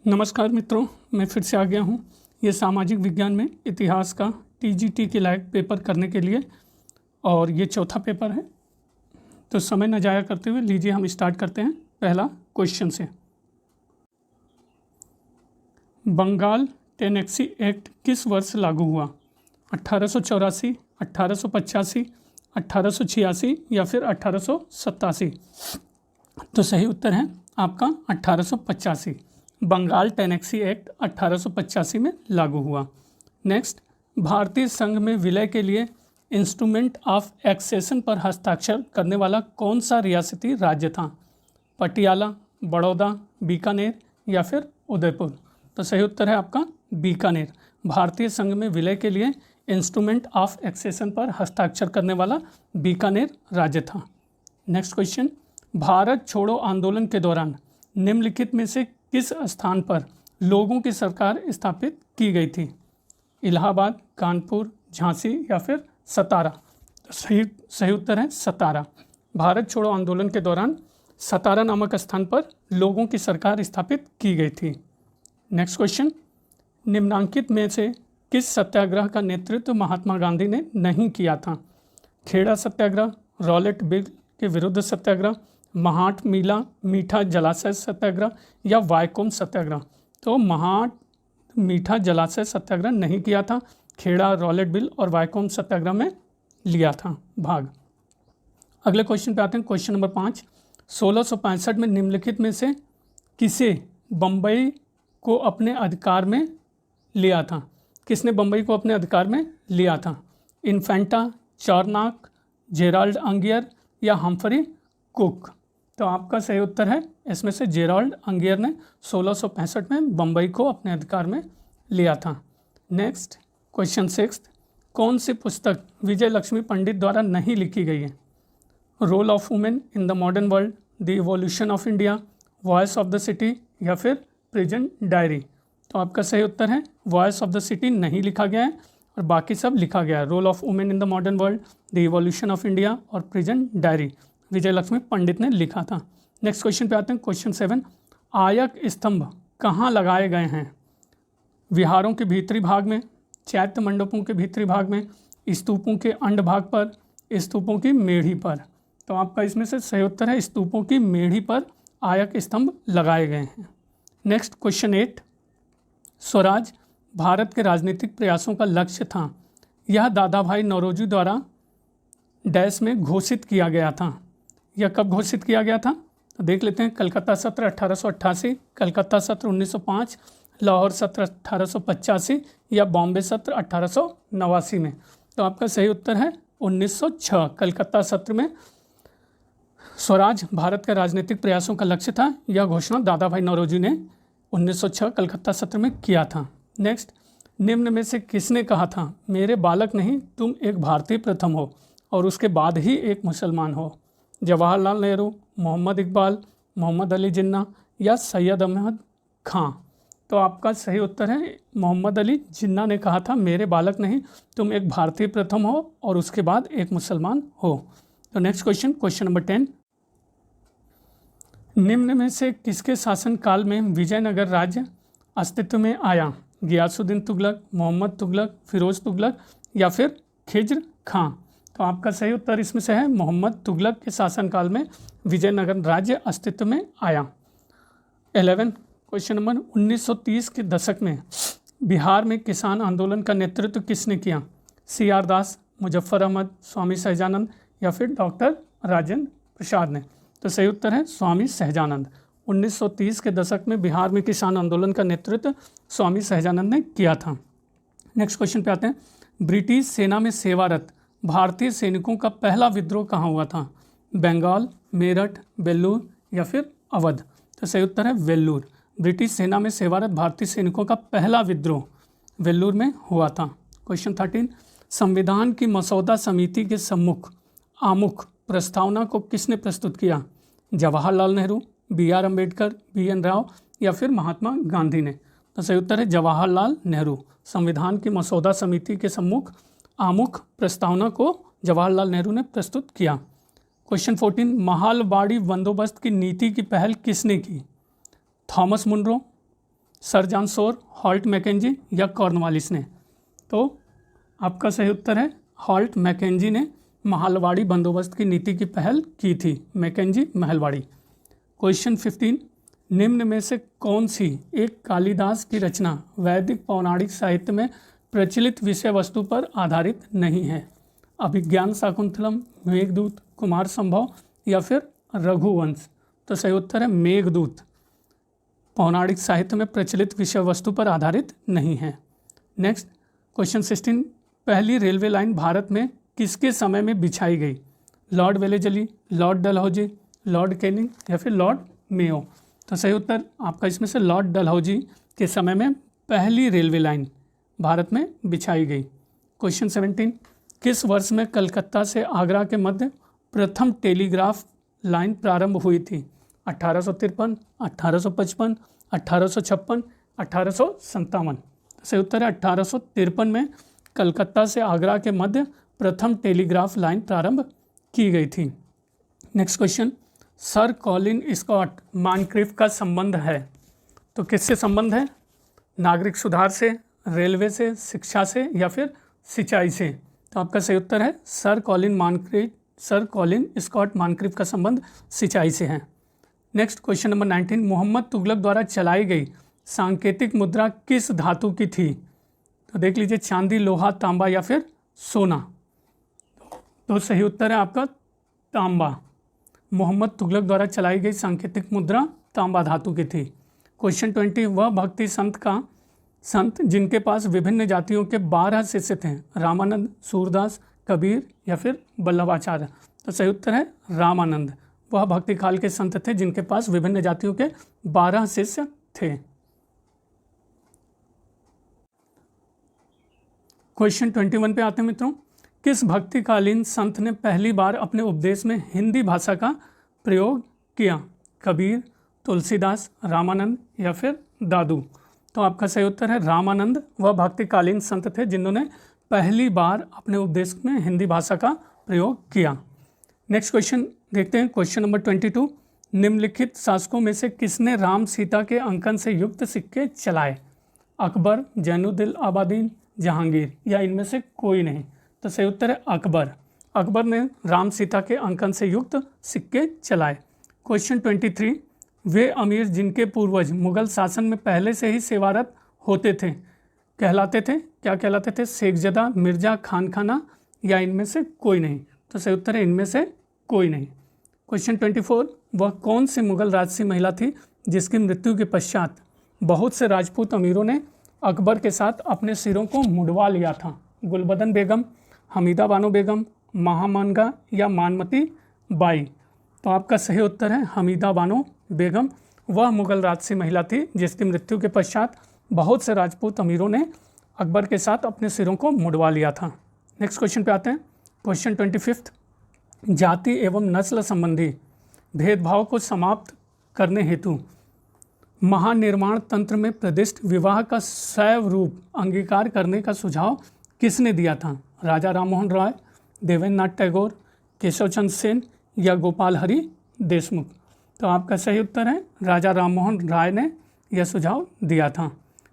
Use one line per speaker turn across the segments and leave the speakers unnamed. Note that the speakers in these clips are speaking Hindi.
नमस्कार मित्रों, मैं फिर से आ गया हूँ ये सामाजिक विज्ञान में इतिहास का टीजीटी के लायक पेपर करने के लिए, और ये चौथा पेपर है। तो समय न जाया करते हुए लीजिए हम स्टार्ट करते हैं पहला क्वेश्चन से। बंगाल टेनेक्सी एक्ट किस वर्ष लागू हुआ? 1884, 1885, 1886 या फिर 1887? तो सही उत्तर है आपका 1885। बंगाल टेनेक्सी एक्ट 1885 में लागू हुआ। नेक्स्ट, भारतीय संघ में विलय के लिए इंस्ट्रूमेंट ऑफ एक्सेशन पर हस्ताक्षर करने वाला कौन सा रियासती राज्य था? पटियाला, बड़ौदा, बीकानेर या फिर उदयपुर? तो सही उत्तर है आपका बीकानेर। भारतीय संघ में विलय के लिए इंस्ट्रूमेंट ऑफ एक्सेशन पर हस्ताक्षर करने वाला बीकानेर राज्य था। नेक्स्ट क्वेश्चन, भारत छोड़ो आंदोलन के दौरान निम्नलिखित में से किस स्थान पर लोगों की सरकार स्थापित की गई थी? इलाहाबाद, कानपुर, झांसी या फिर सतारा? तो सही उत्तर है सतारा। भारत छोड़ो आंदोलन के दौरान सतारा नामक स्थान पर लोगों की सरकार स्थापित की गई थी। नेक्स्ट क्वेश्चन, निम्नांकित में से किस सत्याग्रह का नेतृत्व महात्मा गांधी ने नहीं किया था? खेड़ा सत्याग्रह, रॉलेट बिल के विरुद्ध सत्याग्रह, महाट मिला मीठा जलाशय सत्याग्रह या वायकोम सत्याग्रह? तो महाट मीठा जलाशय सत्याग्रह नहीं किया था, खेड़ा, रॉलेट बिल और वायकोम सत्याग्रह में लिया था भाग। अगले क्वेश्चन पे आते हैं, क्वेश्चन नंबर 5। 1665 में निम्नलिखित में से किसे बम्बई को अपने अधिकार में लिया था? किसने बम्बई को अपने अधिकार में लिया था? इन्फेंटा, चार्नाक, जेराल्ड अंगियर या हम्फरी कुक? तो आपका सही उत्तर है इसमें से जेराल्ड अंगियर ने 1665 में बम्बई को अपने अधिकार में लिया था। नेक्स्ट क्वेश्चन 6, कौन सी पुस्तक विजय लक्ष्मी पंडित द्वारा नहीं लिखी गई है? Role of women in the modern world, the evolution of India, voice of the city या फिर प्रिजन डायरी? तो आपका सही उत्तर है वॉइस ऑफ द सिटी नहीं लिखा गया है और बाकी सब लिखा गया है। Role of women in the modern world, the evolution of India और प्रिजन डायरी विजय लक्ष्मी पंडित ने लिखा था। नेक्स्ट क्वेश्चन पे आते हैं, क्वेश्चन 7। आयक स्तंभ कहाँ लगाए गए हैं? विहारों के भीतरी भाग में, चैत्य मंडपों के भीतरी भाग में, स्तूपों के अंड भाग पर, स्तूपों की मेढ़ी पर? तो आपका इसमें से सही उत्तर है स्तूपों की मेढ़ी पर आयक स्तंभ लगाए गए हैं। नेक्स्ट क्वेश्चन 8, स्वराज भारत के राजनीतिक प्रयासों का लक्ष्य था। यह दादा भाई नौरोजी द्वारा डैश में घोषित किया गया था। यह कब घोषित किया गया था? तो देख लेते हैं। कलकत्ता सत्र 1888, कलकत्ता सत्र 1905, लाहौर सत्र 1885 या बॉम्बे सत्र 1889 में? तो आपका सही उत्तर है 1906। कलकत्ता सत्र में स्वराज भारत के राजनीतिक प्रयासों का लक्ष्य था, यह घोषणा दादा भाई नौरोजी ने 1906 कलकत्ता सत्र में किया था। नेक्स्ट, निम्न में से किसने कहा था मेरे बालक नहीं तुम एक भारतीय प्रथम हो और उसके बाद ही एक मुसलमान हो? जवाहरलाल नेहरू, मोहम्मद इकबाल, मोहम्मद अली जिन्ना या सैयद अहमद खां? तो आपका सही उत्तर है मोहम्मद अली जिन्ना ने कहा था मेरे बालक नहीं तुम एक भारतीय प्रथम हो और उसके बाद एक मुसलमान हो। तो नेक्स्ट क्वेश्चन, क्वेश्चन नंबर 10। निम्न में से किसके शासनकाल में विजयनगर राज्य अस्तित्व में आया? गियासुद्दीन तुगलक, मोहम्मद तुगलक, फिरोज तुगलक या फिर खिज्र खां? तो आपका सही उत्तर इसमें से है मोहम्मद तुगलक के शासनकाल में विजयनगर राज्य अस्तित्व में आया। 11 क्वेश्चन नंबर, 1930 के दशक में बिहार में किसान आंदोलन का नेतृत्व किसने किया? CR दास, मुजफ्फर अहमद, स्वामी सहजानंद या फिर डॉक्टर राजेंद्र प्रसाद ने? तो सही उत्तर है स्वामी सहजानंद। 1930 के दशक में बिहार में किसान आंदोलन का नेतृत्व स्वामी सहजानंद ने किया था। नेक्स्ट क्वेश्चन पे आते हैं, ब्रिटिश सेना में सेवारत भारतीय सैनिकों का पहला विद्रोह कहाँ हुआ था? बंगाल, मेरठ, वेल्लूर या फिर अवध? तो सही उत्तर है वेल्लूर। ब्रिटिश सेना में सेवारत भारतीय सैनिकों का पहला विद्रोह वेल्लूर में हुआ था। क्वेश्चन 13, संविधान की मसौदा समिति के सम्मुख आमुख प्रस्तावना को किसने प्रस्तुत किया? जवाहरलाल नेहरू, BR अम्बेडकर, BN राव या फिर महात्मा गांधी ने? तो सही उत्तर है जवाहरलाल नेहरू। संविधान की मसौदा समिति के सम्मुख आमुख प्रस्तावना को जवाहरलाल नेहरू ने प्रस्तुत किया। क्वेश्चन 14, महालवाड़ी बंदोबस्त की नीति की पहल किसने की? Thomas Munro, sir John Shore, Holt Mackenzie या कॉर्नवालिस ने? तो आपका सही उत्तर है हॉल्ट मैकेंजी ने महलवाड़ी बंदोबस्त की नीति की पहल की थी। मैकेंजी महलवाड़ी। क्वेश्चन 15, निम्न में से कौन सी एक कालिदास की रचना वैदिक पौराणिक साहित्य में प्रचलित विषय वस्तु पर आधारित नहीं है? अभिज्ञान शाकुंतलम, मेघदूत, कुमार संभव या फिर रघुवंश? तो सही उत्तर है मेघदूत। पौराणिक साहित्य में प्रचलित विषय वस्तु पर आधारित नहीं है। नेक्स्ट क्वेश्चन 16, पहली रेलवे लाइन भारत में किसके समय में बिछाई गई? Lord Wellesley, Lord Dalhousie, Lord Canning या फिर लॉर्ड मेयो? तो सही उत्तर आपका इसमें से लॉर्ड डलहौजी के समय में पहली रेलवे लाइन भारत में बिछाई गई। क्वेश्चन 17, किस वर्ष में कलकत्ता से आगरा के मध्य प्रथम टेलीग्राफ लाइन प्रारंभ हुई थी? 1853, 1855, 1856, 1857? सही उत्तर है 1853 में कलकत्ता से आगरा के मध्य प्रथम टेलीग्राफ लाइन प्रारंभ की गई थी। Next question, sir Colin Scott Moncrieff का संबंध है? तो किससे संबंध है? नागरिक सुधार से, रेलवे से, शिक्षा से या फिर सिंचाई से? तो आपका सही उत्तर है सर कॉलिन स्कॉट मानक्रिफ का संबंध सिंचाई से है। Next question number 19, Mohammad Tughlaq द्वारा चलाई गई सांकेतिक मुद्रा किस धातु की थी? तो देख लीजिए चांदी, लोहा, तांबा या फिर सोना? तो सही उत्तर है आपका तांबा। मोहम्मद तुगलक द्वारा चलाई गई सांकेतिक मुद्रा तांबा धातु की थी। क्वेश्चन 20, वह भक्ति संत जिनके पास विभिन्न जातियों के 12 शिष्य थे? रामानंद, सूरदास, कबीर या फिर वल्लभाचार्य? तो सही उत्तर है रामानंद। वह भक्ति काल के संत थे जिनके पास विभिन्न जातियों के 12 शिष्य थे। क्वेश्चन 21 पे आते हैं मित्रों, किस भक्तिकालीन संत ने पहली बार अपने उपदेश में हिंदी भाषा का प्रयोग किया? कबीर, तुलसीदास, रामानंद या फिर दादू? तो आपका सही उत्तर है रामानंद। वह भक्तिकालीन संत थे जिन्होंने पहली बार अपने उपदेश में हिंदी भाषा का प्रयोग किया। नेक्स्ट क्वेश्चन देखते हैं, क्वेश्चन नंबर 22, निम्नलिखित शासकों में से किसने राम सीता के अंकन से युक्त सिक्के चलाए? अकबर, जैनुद्दीन आबादीन, जहांगीर या इनमें से कोई नहीं? तो सही उत्तर है अकबर। अकबर ने राम सीता के अंकन से युक्त सिक्के चलाए। क्वेश्चन 23, वे अमीर जिनके पूर्वज मुगल शासन में पहले से ही सेवारत होते थे कहलाते थे? क्या कहलाते थे? शेखजदा, मिर्जा, खानखाना या इनमें से कोई नहीं? तो सही उत्तर है इनमें से कोई नहीं। क्वेश्चन 24, वह कौन सी मुगल राजसी महिला थी जिसकी मृत्यु के पश्चात बहुत से राजपूत अमीरों ने अकबर के साथ अपने सिरों को मुड़वा लिया था? गुलबदन बेगम, हमीदा बानो बेगम, महामानगा या मानमती बाई? तो आपका सही उत्तर है हमीदा बानो बेगम। वह मुगल राजसी महिला थी जिसकी मृत्यु के पश्चात बहुत से राजपूत अमीरों ने अकबर के साथ अपने सिरों को मुड़वा लिया था। नेक्स्ट क्वेश्चन पे आते हैं, क्वेश्चन 25, जाति एवं नस्ल संबंधी भेदभाव को समाप्त करने हेतु महानिर्माण तंत्र में प्रतिष्ठित विवाह का शैव रूप अंगीकार करने का सुझाव किसने दिया था? राजा राममोहन राय, देवेंद्र नाथ टैगोर, केशव चंद्र सेन या गोपाल हरि देशमुख? तो आपका सही उत्तर है राजा राममोहन राय ने यह सुझाव दिया था।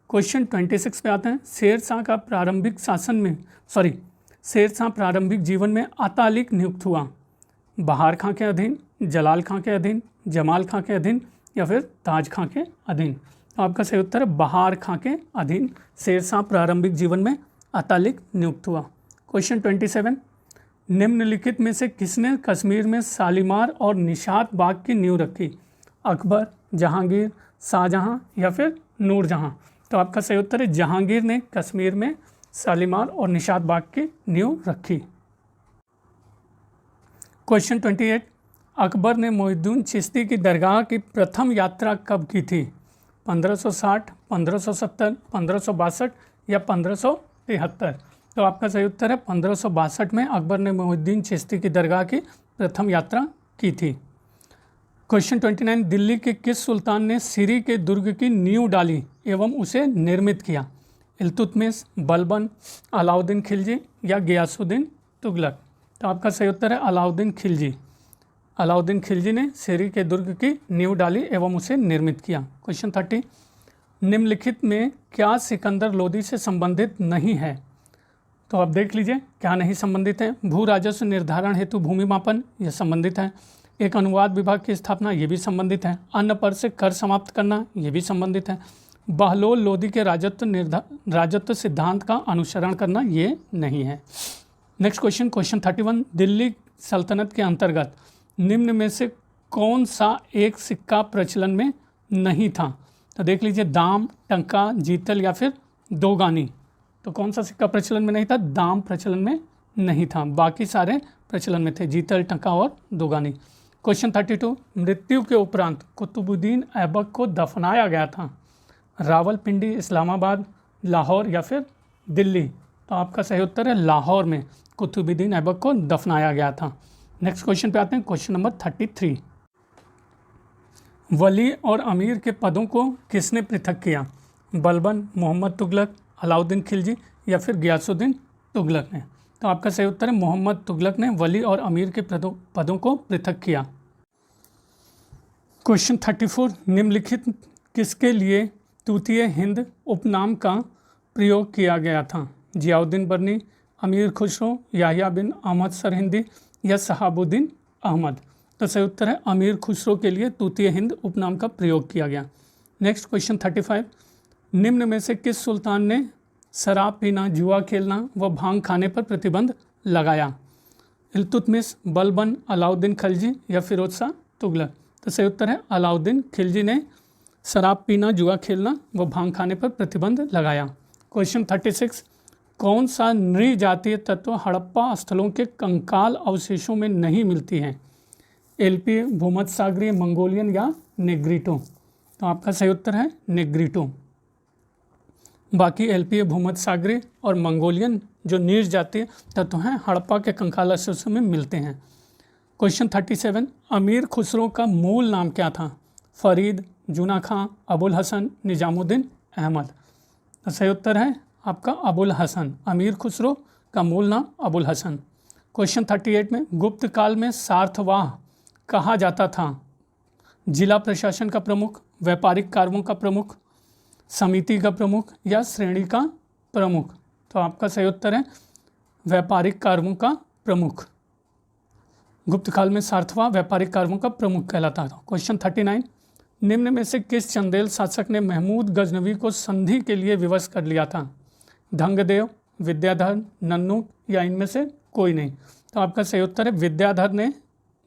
क्वेश्चन 26 पे आते हैं, शेरशाह प्रारंभिक जीवन में अतालिक नियुक्त हुआ? बहार खां के अधीन, जलाल खां के अधीन, जमाल खां के अधीन या फिर ताज खां के अधीन? तो आपका सही उत्तर है बहार खां के अधीन शेरशाह प्रारंभिक जीवन में अतालिक नियुक्त हुआ। क्वेश्चन 27, निम्नलिखित में से किसने कश्मीर में शालीमार और निशात बाग की नींव रखी? अकबर, जहांगीर, शाहजहां या फिर नूरजहां? तो आपका सही उत्तर है जहांगीर ने कश्मीर में शालीमार और निशात बाग की नींव रखी। क्वेश्चन 28, अकबर ने मोहिउद्दीन चिश्ती की दरगाह की प्रथम यात्रा कब की थी? 1560, 1570, 1562 या 1573? तो आपका सही उत्तर है 1562 में अकबर ने मोहिउद्दीन चिश्ती की दरगाह की प्रथम यात्रा की थी। क्वेश्चन 29, दिल्ली के किस सुल्तान ने सिरी के दुर्ग की नींव डाली एवं उसे निर्मित किया? इल्तुतमिश, बलबन, अलाउद्दीन खिलजी या गियासुद्दीन तुगलक? तो आपका सही उत्तर है अलाउद्दीन खिलजी। अलाउद्दीन खिलजी ने सिरी के दुर्ग की नींव डाली एवं उसे निर्मित किया। क्वेश्चन 30, निम्नलिखित में क्या सिकंदर लोदी से संबंधित नहीं है? तो अब देख लीजिए क्या नहीं संबंधित है। भू राजस्व निर्धारण हेतु भूमि मापन, यह संबंधित है। एक अनुवाद विभाग की स्थापना, ये भी संबंधित है। अन्न पर से कर समाप्त करना, ये भी संबंधित है। बहलोल लोदी के राजत्व सिद्धांत का अनुसरण करना, ये नहीं है। नेक्स्ट क्वेश्चन 31, दिल्ली सल्तनत के अंतर्गत निम्न में से कौन सा एक सिक्का प्रचलन में नहीं था? तो देख लीजिए, दाम, टंका, जीतल या फिर दोगानी। तो कौन सा सिक्का प्रचलन में नहीं था? दाम प्रचलन में नहीं था, बाकी सारे प्रचलन में थे, जीतल, टंका और दोगानी। क्वेश्चन 32, मृत्यु के उपरांत कुतुबुद्दीन ऐबक को दफनाया गया था रावलपिंडी, इस्लामाबाद, लाहौर या फिर दिल्ली? तो आपका सही उत्तर है लाहौर में कुतुबुद्दीन ऐबक को दफनाया गया था। नेक्स्ट क्वेश्चन पे आते हैं, क्वेश्चन नंबर 33, वली और अमीर के पदों को किसने पृथक किया? बलबन, मोहम्मद तुगलक, अलाउद्दीन खिलजी या फिर गियासुद्दीन तुगलक ने? तो आपका सही उत्तर है मोहम्मद तुगलक ने वली और अमीर के पदों को पृथक किया। क्वेश्चन 34, निम्नलिखित किसके लिए तूतीय हिंद उपनाम का प्रयोग किया गया था? जियाउद्दीन बर्नी, अमीर खुसरो, याह्या बिन अहमद सरहिंदी या शहाबुद्दीन अहमद? तो सही उत्तर है अमीर खुसरो के लिए तूतीय हिंद उपनाम का प्रयोग किया गया। नेक्स्ट क्वेश्चन 35, निम्न में से किस सुल्तान ने शराब पीना, जुआ खेलना व भांग खाने पर प्रतिबंध लगाया? इल्तुतमिश, बलबन, अलाउद्दीन खिलजी या फिरोज शाह तुगलक? तो सही उत्तर है अलाउद्दीन खिलजी ने शराब पीना, जुआ खेलना व भांग खाने पर प्रतिबंध लगाया। क्वेश्चन 36, कौन सा नृजातीय तत्व हड़प्पा स्थलों के कंकाल अवशेषों में नहीं मिलती है? एल्पीय, भूमध्यसागरीय, मंगोलियन या नेग्रिटो? तो आपका सही उत्तर है नेग्रिटो। बाकी एल्पीय, भूमध्यसागरीय और मंगोलियन जो निर्जातीय तत्व हैं हड़प्पा के कंकाल अवशेषों में मिलते हैं। क्वेश्चन 37, अमीर खुसरो का मूल नाम क्या था? फरीद, जूना खां, अबुल हसन, निजामुद्दीन अहमद? तो सही उत्तर है आपका अबुल हसन। अमीर खुसरो का मूल नाम अबुल हसन। क्वेश्चन 38 में गुप्त काल में सार्थवाह कहा जाता था? जिला प्रशासन का प्रमुख, व्यापारिक कार्यों का प्रमुख, समिति का प्रमुख या श्रेणी का प्रमुख? तो आपका सही उत्तर है व्यापारिक कार्यों का प्रमुख। गुप्त काल में सार्थवाह व्यापारिक कार्यों का प्रमुख कहलाता था। क्वेश्चन 39, निम्न में से किस चंदेल शासक ने महमूद गजनवी को संधि के लिए विवश कर लिया था? धंगदेव, विद्याधर, नन्नू या इनमें से कोई नहीं? तो आपका सही उत्तर है विद्याधर ने,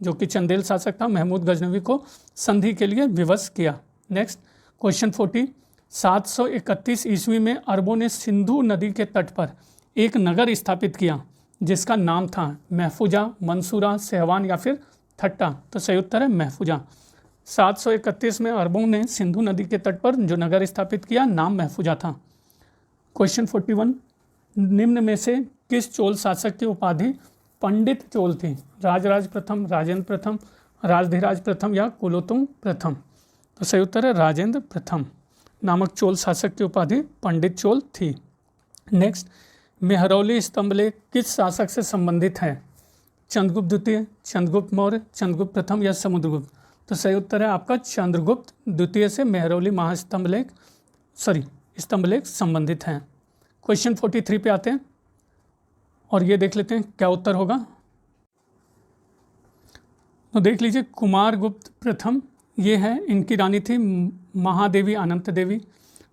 जो कि चंदेल शासक था, महमूद गजनवी को संधि के लिए विवश किया। नेक्स्ट क्वेश्चन 40, 731 ईस्वी में अरबों ने सिंधु नदी के तट पर एक नगर स्थापित किया जिसका नाम था महफूजा, मंसूरा, सहवान या फिर थट्टा? तो सही उत्तर है महफूजा। 731 में अरबों ने सिंधु नदी के तट पर जो नगर स्थापित किया, नाम महफूजा था। क्वेश्चन 41, निम्न में से किस चोल शासक की उपाधि पंडित चोल थी? राजराज प्रथम, राजेंद्र प्रथम, राजधिराज प्रथम या कुलोत्तुंग प्रथम? तो सही उत्तर है राजेंद्र प्रथम नामक चोल शासक की उपाधि पंडित चोल थी। नेक्स्ट, मेहरौली स्तंभलेख किस शासक से संबंधित है? चंद्रगुप्त द्वितीय, चंद्रगुप्त मौर्य, चंद्रगुप्त प्रथम या समुद्रगुप्त? तो सही उत्तर है आपका चंद्रगुप्त द्वितीय से मेहरौली स्तंभलेख संबंधित हैं। क्वेश्चन 43 पे आते हैं और ये देख लेते हैं क्या उत्तर होगा। तो देख लीजिए, कुमारगुप्त प्रथम ये है, इनकी रानी थी महादेवी अनंत देवी।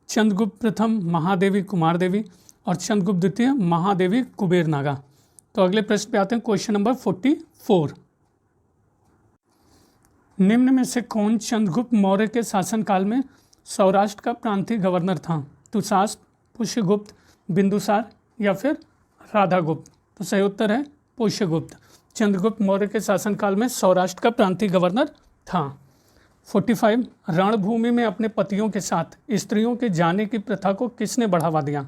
चंद्रगुप्त प्रथम महादेवी कुमार देवी और चंद्रगुप्त द्वितीय महादेवी कुबेर नागा। तो अगले प्रश्न पे आते हैं, क्वेश्चन नंबर 44, निम्न में से कौन चंद्रगुप्त मौर्य के शासनकाल में सौराष्ट्र का प्रांतीय गवर्नर था? तुषास्प, पुष्यगुप्त, बिंदुसार या फिर राधागुप्त? तो सही उत्तर है पुष्यगुप्त। चंद्रगुप्त मौर्य के शासनकाल में सौराष्ट्र का प्रांतीय गवर्नर था। 45, रणभूमि में अपने पतियों के साथ स्त्रियों के जाने की प्रथा को किसने बढ़ावा दिया?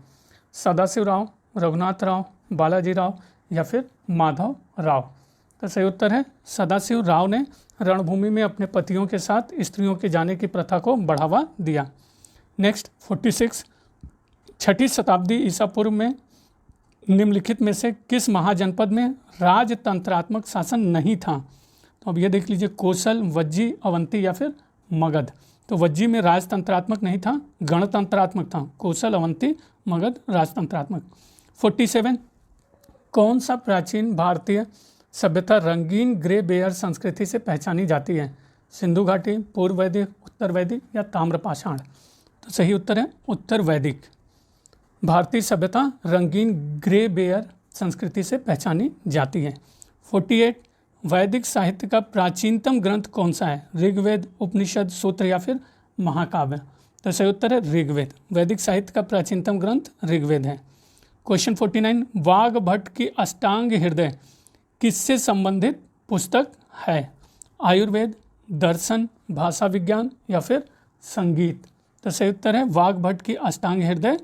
सदाशिव राव, रघुनाथ राव, बालाजी राव या फिर माधव राव? तो सही उत्तर है सदाशिव राव ने रणभूमि में अपने पतियों के साथ स्त्रियों के जाने की प्रथा को बढ़ावा दिया। नेक्स्ट 46, 6ठी शताब्दी ईसा पूर्व में निम्नलिखित में से किस महाजनपद में राजतंत्रात्मक शासन नहीं था? तो अब ये देख लीजिए, कोसल, वज्जी, अवंती या फिर मगध? तो वज्जी में राजतंत्रात्मक नहीं था, गणतंत्रात्मक था। कौशल, अवंती, मगध राजतंत्रात्मक। 47 कौन सा प्राचीन भारतीय सभ्यता रंगीन ग्रे बेयर संस्कृति से पहचानी जाती है? सिंधु घाटी, पूर्व वैदिक, उत्तर वैदिक या ताम्रपाषाण? तो सही उत्तर है उत्तर वैदिक। भारतीय सभ्यता रंगीन ग्रे बेयर संस्कृति से पहचानी जाती है। 48 वैदिक साहित्य का प्राचीनतम ग्रंथ कौन सा है? ऋग्वेद, उपनिषद, सूत्र या फिर महाकाव्य? तो सही उत्तर है ऋग्वेद। वैदिक साहित्य का प्राचीनतम ग्रंथ ऋग्वेद है। क्वेश्चन 49 वाग्भट की अष्टांग हृदय किससे संबंधित पुस्तक है? आयुर्वेद, दर्शन, भाषा विज्ञान या फिर संगीत? तो सही उत्तर है वाग्भट की अष्टांग हृदय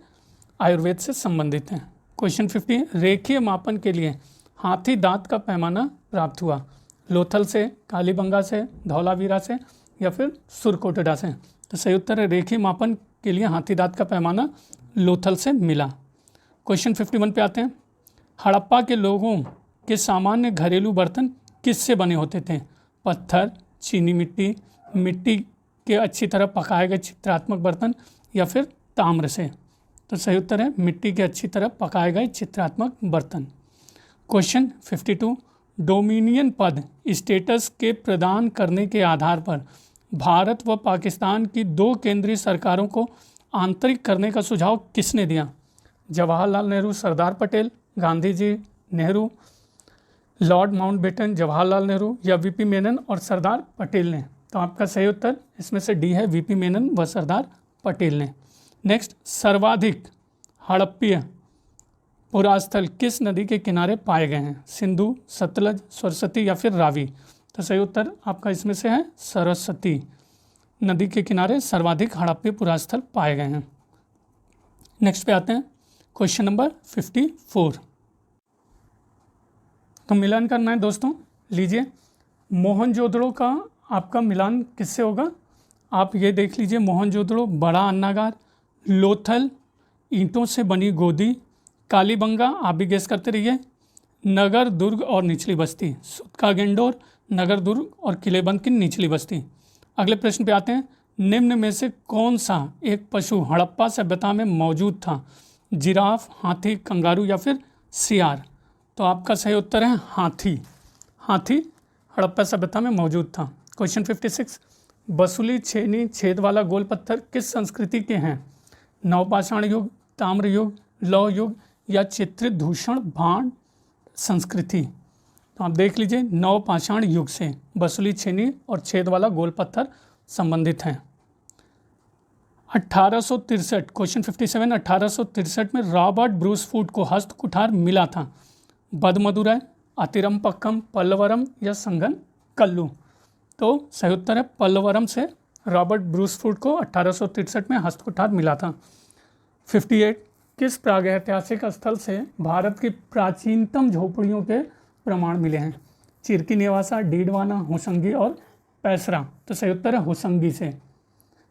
आयुर्वेद से संबंधित है। क्वेश्चन 50 रेखीय मापन के लिए हाथी दांत का पैमाना प्राप्त हुआ? लोथल से, कालीबंगा से, धौलावीरा से या फिर सुरकोटड़ा से? तो सही उत्तर है रेखीय मापन के लिए हाथी दांत का पैमाना लोथल से मिला। क्वेश्चन 51 पे आते हैं। हड़प्पा के लोगों के सामान्य घरेलू बर्तन किससे बने होते थे? पत्थर, चीनी मिट्टी, मिट्टी के अच्छी तरह पकाए गए चित्रात्मक बर्तन या फिर ताम्र से? तो सही उत्तर है मिट्टी के अच्छी तरह पकाए गए चित्रात्मक बर्तन। क्वेश्चन 52 डोमिनियन पद स्टेटस के प्रदान करने के आधार पर भारत व पाकिस्तान की दो केंद्रीय सरकारों को आंतरिक करने का सुझाव किसने दिया? जवाहरलाल नेहरू, सरदार पटेल, गांधी जी, नेहरू, लॉर्ड माउंटबेटन, जवाहरलाल नेहरू या वीपी मेनन और सरदार पटेल ने? तो आपका सही उत्तर इसमें से डी है, वीपी मेनन व सरदार पटेल ने। नेक्स्ट, सर्वाधिक हड़प्पीय पुरास्थल किस नदी के किनारे पाए गए हैं? सिंधु, सतलज, सरस्वती या फिर रावी? तो सही उत्तर आपका इसमें से है सरस्वती नदी के किनारे सर्वाधिक हड़प्पीय पुरास्थल पाए गए हैं। नेक्स्ट पे आते हैं क्वेश्चन नंबर 54। तो मिलान करना है दोस्तों। लीजिए, मोहनजोदड़ो का आपका मिलान किससे होगा? आप ये देख लीजिए, मोहनजोदड़ो बड़ा अन्नागार, लोथल ईंटों से बनी गोदी, कालीबंगा आप भी गेस करते रहिए, नगर दुर्ग और निचली बस्ती, सुतका गेंडोर, नगर दुर्ग और किलेबंद की निचली बस्ती। अगले प्रश्न पे आते हैं। निम्न में से कौन सा एक पशु हड़प्पा सभ्यता में मौजूद था? जिराफ, हाथी, कंगारू या फिर सियार? तो आपका सही उत्तर है हाथी। हाथी हड़प्पा सभ्यता में मौजूद था। क्वेश्चन 56 बसुली छेनी छेद वाला गोल पत्थर किस संस्कृति के हैं? नवपाषाण युग, ताम्र युग, लौह युग या चित्रित दूषण भांड संस्कृति? तो आप देख लीजिए, नवपाषाण युग से बसुली छेनी और छेद वाला गोल पत्थर संबंधित हैं। 1863 क्वेश्चन 57 1863 में रॉबर्ट ब्रूस फूड को हस्त कुठार मिला था? बदमदुरै, अतिरमपक्कम, पल्लवरम या संगन कल्लू? तो सही उत्तर है पल्लवरम से रॉबर्ट ब्रूस फूड को 1863 में हस्त कुठार मिला था। 58 किस प्रागैतिहासिक स्थल से भारत की प्राचीनतम झोपड़ियों के प्रमाण मिले हैं? चिरकी नेवासा, डीडवाना, होसंगी और पैसरा? तो सही उत्तर है होसंगी से,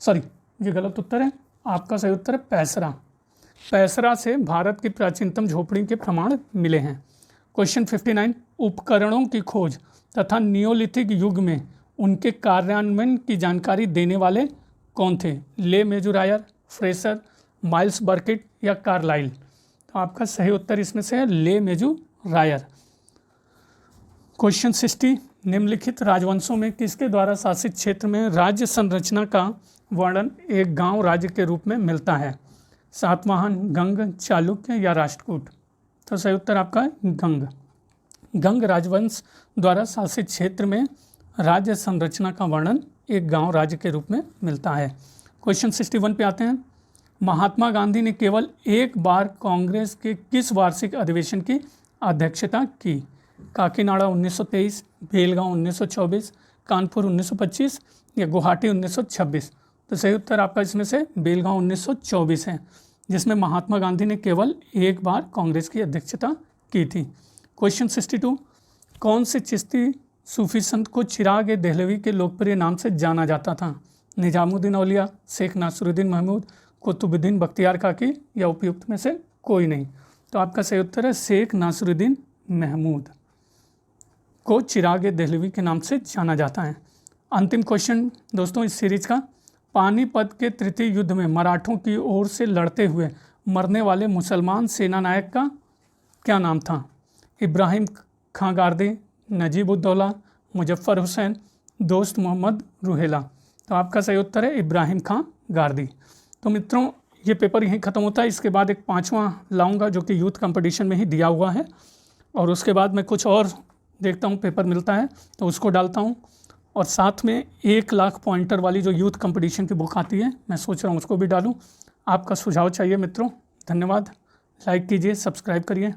सॉरी ये गलत उत्तर है, आपका सही उत्तर है पैसरा। पैसरा से भारत की प्राचीनतम झोपड़ी के प्रमाण मिले हैं। क्वेश्चन 59 उपकरणों की खोज तथा नियोलिथिक युग में उनके कार्यान्वयन की जानकारी देने वाले कौन थे? ले मेजुरायर, फ्रेसर, माइल्स बर्किट या कार्लाइल? तो आपका सही उत्तर इसमें से है ले मेजुरायर। क्वेश्चन 60 निम्नलिखित राजवंशों में किसके द्वारा शासित क्षेत्र में राज्य संरचना का वर्णन एक गांव राज्य के रूप में मिलता है? सातवाहन, गंग, चालुक्य या राष्ट्रकूट? तो सही उत्तर आपका है गंग। गंग राजवंश द्वारा शासित क्षेत्र में राज्य संरचना का वर्णन एक गांव राज्य के रूप में मिलता है। क्वेश्चन 61 पे आते हैं। महात्मा गांधी ने केवल एक बार कांग्रेस के किस वार्षिक अधिवेशन की अध्यक्षता की? काकीनाडा 1923, बेलगांव 1924, कानपुर 1925 या गुवाहाटी 1926? तो सही उत्तर आपका इसमें से बेलगांव 1924 है, जिसमें महात्मा गांधी ने केवल एक बार कांग्रेस की अध्यक्षता की थी। क्वेश्चन 62 कौन से चिश्ती सूफी संत को चिराग ए देहलवी के लोकप्रिय नाम से जाना जाता था? निजामुद्दीन औलिया, शेख नासरुद्दीन महमूद, कुतुबुद्दीन बख्तियार काकी या उपयुक्त में से कोई नहीं? तो आपका सही उत्तर है शेख नासरुद्दीन महमूद को चिराग ए देहलवी के नाम से जाना जाता है। अंतिम क्वेश्चन दोस्तों इस सीरीज का, पानीपत के तृतीय युद्ध में मराठों की ओर से लड़ते हुए मरने वाले मुसलमान सेनानायक का क्या नाम था? इब्राहिम खां गारदी, नजीब-उद-दौला, मुजफ्फर हुसैन, दोस्त मोहम्मद रुहेला। तो आपका सही उत्तर है इब्राहिम खां गारदी। तो मित्रों, ये पेपर यहीं ख़त्म होता है। इसके बाद एक 5वां लाऊंगा जो कि यूथ कंपटीशन में ही दिया हुआ है, और उसके बाद मैं कुछ और देखता हूँ पेपर मिलता है तो उसको डालता हूँ, और साथ में 1 लाख पॉइंटर वाली जो यूथ कंपटीशन की बुक आती है मैं सोच रहा हूँ उसको भी डालूँ। आपका सुझाव चाहिए मित्रों। धन्यवाद। लाइक कीजिए, सब्सक्राइब करिए।